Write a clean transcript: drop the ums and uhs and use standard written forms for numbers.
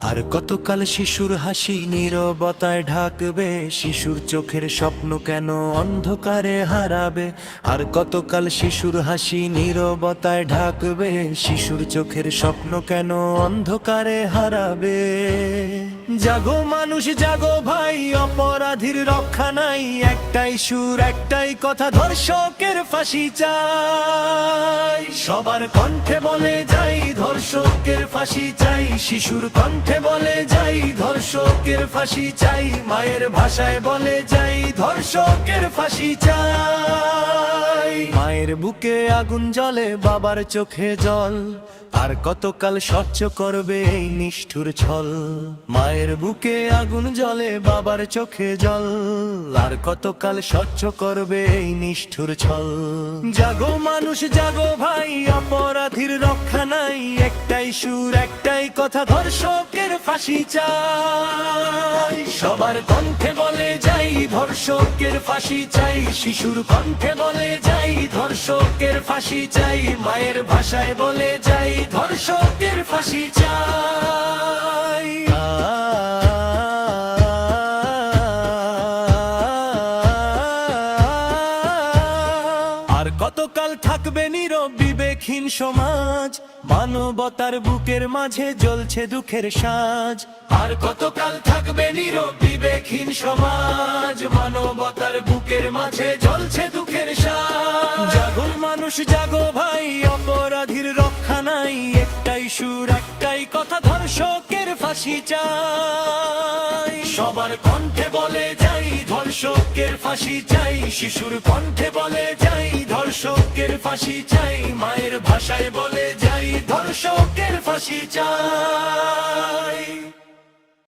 আর কতকাল শিশুর হাসি নীরবতায় ঢাকবে, শিশুর চোখের স্বপ্ন কেন অন্ধকারে হারাবে। আর কতকাল শিশুর হাসি নীরবতায় ঢাকবে, শিশুর চোখের স্বপ্ন কেন অন্ধকারে হারাবে। জাগো মানুষ জাগো ভাই, অপরাধীর রক্ষা নাই, একটাই সুর একটাই কথা, ধর্ষকের ফাঁসি চাই। সবার কণ্ঠে বলে যাই ধর্ষকের ফাঁসি চাই, শিশুর কণ্ঠে বলে যাই ধর্ষকের ফাঁসি চাই, মায়ের ভাষায় বলে যাই ধর্ষকের ফাঁসি চাই। মায়ের বুকে আগুন জ্বলে, বাবার চোখে জল, আর কতকাল স্বচ্ছ করবে এই নিষ্ঠুর ছল। মায়ের বুকে আগুন জ্বলে, বাবার চোখে জল, আর কতকাল স্বচ্ছ করবে এই নিষ্ঠুর ছল। জাগো মানুষ জাগো ভাই, অপরাধীর রক্ষা নাই, একটাই সুর একটাই কথা, ধর্ষকের ফাঁসি চাই। সবার কণ্ঠে বলে যাই ধর্ষকের ফাঁসি চাই, শিশুর কণ্ঠে বলে যাই ধর্ষকের ফাঁসি চাই, মায়ের ভাষায় বলে যাই ধর্ষকের ফাঁসি চাই। আর কতকাল থাকবে নীরব বিবেকহীন সমাজ, মানবতার বুকের মাঝে জ্বলছে দুঃখের সাজ। আর কতকাল থাকবে নীরব বিবেকহীন সমাজ, মানবতার বুকের মাঝে জ্বলছে দুঃখের সাজ। জাগো মানুষ জাগো ভাই, অপরাধীর রক্ষা নাই, একটাই সুর একটাই কথা, ধর্ষকের ফাঁসি চাই। সবার কণ্ঠে বলে যাই ধর্ষকের ফাঁসি চাই, শিশুর কণ্ঠে বলে যাই ধর্ষকের ফাঁসি চাই, মায়ের ভাষায় বলে যাই ধর্ষকের ফাঁসি চাই।